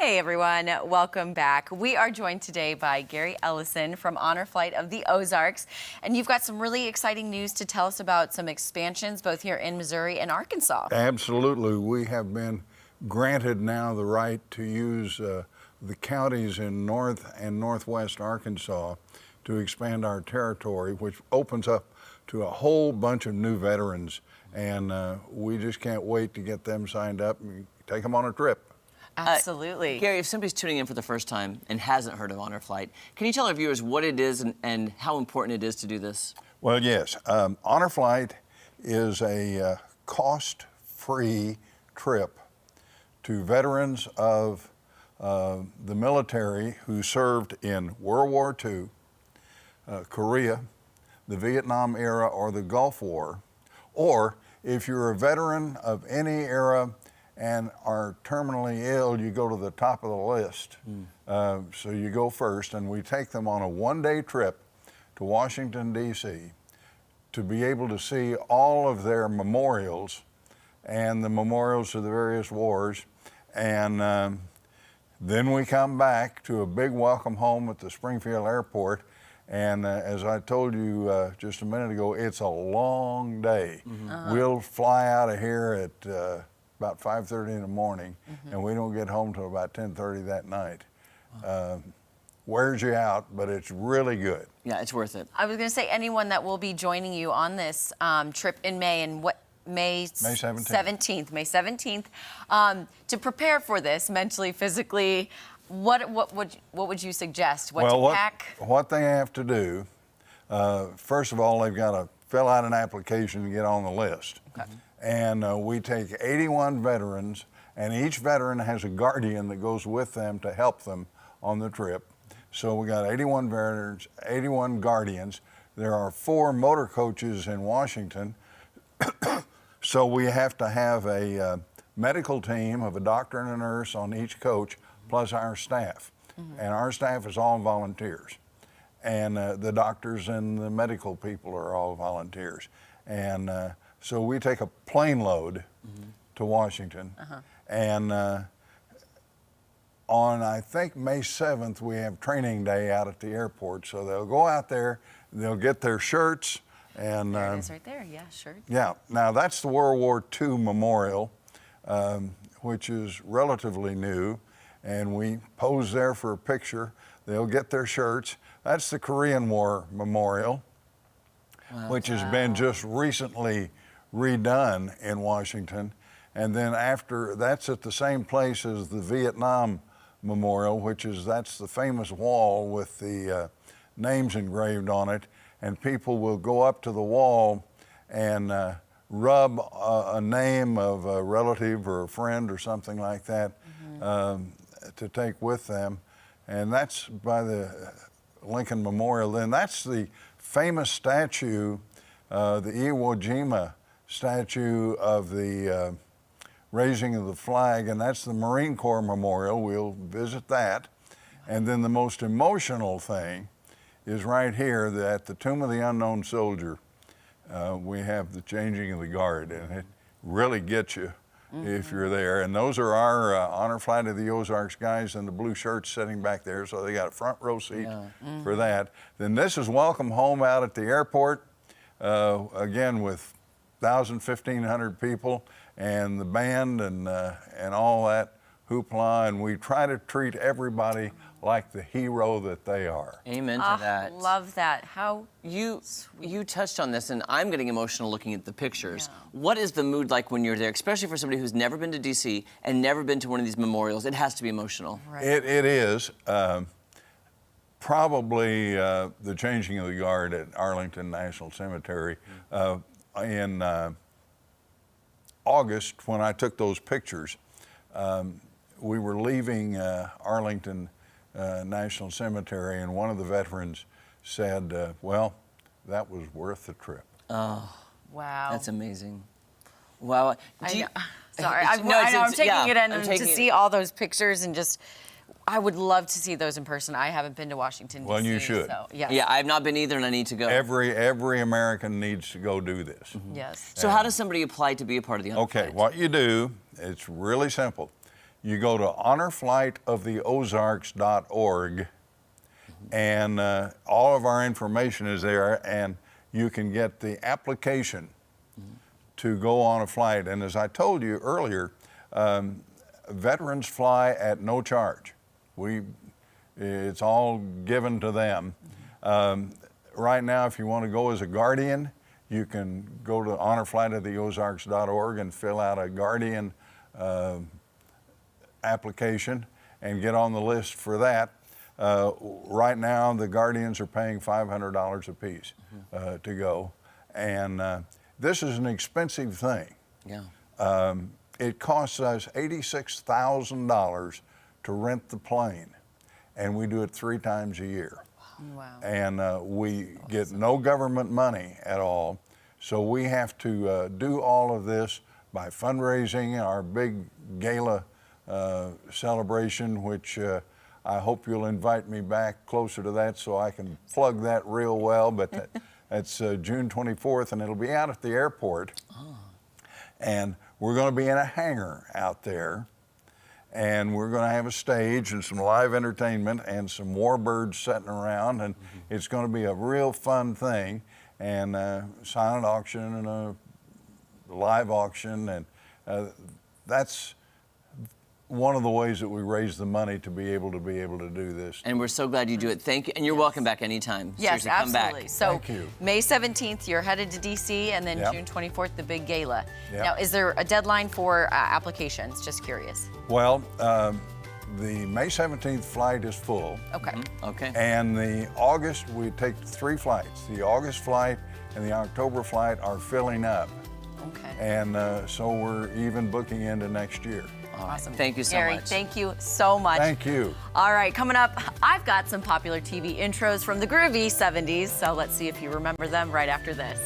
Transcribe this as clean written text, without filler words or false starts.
Hey everyone, welcome back. We are joined today by Gary Ellison from Honor Flight of the Ozarks, and you've got some really exciting news to tell us about some expansions both here in Missouri and Arkansas. Absolutely. We have been granted now the right to use the counties in North and Northwest Arkansas to expand our territory, which opens up to a whole bunch of new veterans, and we just can't wait to get them signed up and take them on a trip. Absolutely. Gary, if somebody's tuning in for the first time and hasn't heard of Honor Flight, can you tell our viewers what it is and how important it is to do this? Well, yes. Honor Flight is a cost-free trip to veterans of the military who served in World War II, Korea, the Vietnam era, or the Gulf War, or if you're a veteran of any era and are terminally ill, you go to the top of the list. So you go first, and we take them on a one-day trip to Washington, D.C. to be able to see all of their memorials and the memorials of the various wars. And then we come back to a big welcome home at the Springfield Airport. And as I told you just a minute ago, it's a long day. We'll fly out of here at about 5:30 in the morning, and we don't get home till about 10:30 that night. Wears you out, but it's really good. Yeah, it's worth it. I was going to say anyone that will be joining you on this trip in May, and May 17th. May 17th. To prepare for this mentally, physically, what would you suggest? What to pack? What they have to do, first of all, they've got to fill out an application to get on the list. Okay. And we take 81 veterans, and each veteran has a guardian that goes with them to help them on the trip. So we got 81 veterans, 81 guardians. There are 4 motor coaches in Washington. So we have to have a medical team of a doctor and a nurse on each coach, plus our staff. And our staff is all volunteers. And the doctors and the medical people are all volunteers. And so we take a plane load to Washington. And on, I think, May 7th, we have training day out at the airport. So they'll go out there, they'll get their shirts. And there it is right there, yeah, sure. Yeah, now that's the World War II memorial, which is relatively new. And we pose there for a picture. They'll get their shirts. That's the Korean War memorial, which has been just recently redone in Washington. And then after, that's at the same place as the Vietnam Memorial, that's the famous wall with the names engraved on it. And people will go up to the wall and rub a name of a relative or a friend or something like that to take with them. And that's by the Lincoln Memorial. Then that's the famous statue, the Iwo Jima statue of the raising of the flag, and that's the Marine Corps Memorial. We'll visit that. And then the most emotional thing is right here at the Tomb of the Unknown Soldier. We have the changing of the guard, and it really gets you if you're there. And those are our Honor Flight of the Ozarks guys in the blue shirts sitting back there, so they got a front row seat for that. Then this is welcome home out at the airport, again with 1,000, 1,500 people, and the band and all that hoopla, and we try to treat everybody like the hero that they are. Amen to that. Love that. How you touched on this, and I'm getting emotional looking at the pictures. Yeah. What is the mood like when you're there, especially for somebody who's never been to D.C. and never been to one of these memorials? It has to be emotional. Right. It is. Probably the changing of the guard at Arlington National Cemetery. In August, when I took those pictures, we were leaving Arlington National Cemetery, and one of the veterans said, well, that was worth the trip. Oh, wow. That's amazing. Wow. Sorry, I'm taking it in to see all those pictures, and just, I would love to see those in person. I haven't been to Washington, D.C. Well, you should. So, yes. Yeah, I have not been either, and I need to go. Every American needs to go do this. Yes. So how does somebody apply to be a part of the Honor Flight? Okay, what you do, it's really simple. you go to honorflightoftheozarks.org, and all of our information is there, and you can get the application to go on a flight. And as I told you earlier, veterans fly at no charge. It's all given to them. Right now, if you want to go as a guardian, you can go to honorflightoftheozarks.org and fill out a guardian application and get on the list for that. Right now, the guardians are paying $500 a piece to go. And this is an expensive thing. Yeah. It costs us $86,000 to rent the plane, and we do it 3 times a year. Wow. And we get no government money at all, so we have to do all of this by fundraising, our big gala celebration, which I hope you'll invite me back closer to that so I can plug that real well, but that's June 24th, and it'll be out at the airport. And we're going to be in a hangar out there, and we're going to have a stage and some live entertainment and some warbirds sitting around, and it's going to be a real fun thing, and silent auction and a live auction, and that's one of the ways that we raise the money to be able to do this. And we're so glad you do it. Thank you. And you're welcome back anytime. Yes, Seriously, absolutely. come back. So Thank you. May 17th, you're headed to DC, and then Yep. June 24th, the big gala. Yep. Now, is there a deadline for applications? Just curious. Well, the May 17th flight is full. Okay. Okay. And the August, we take 3 flights. The August flight and the October flight are filling up. Okay. And so we're even booking into next year. Awesome. Thank you so Gary, much. thank you so much. Thank you. All right, coming up, I've got some popular TV intros from the groovy 70s, so let's see if you remember them right after this.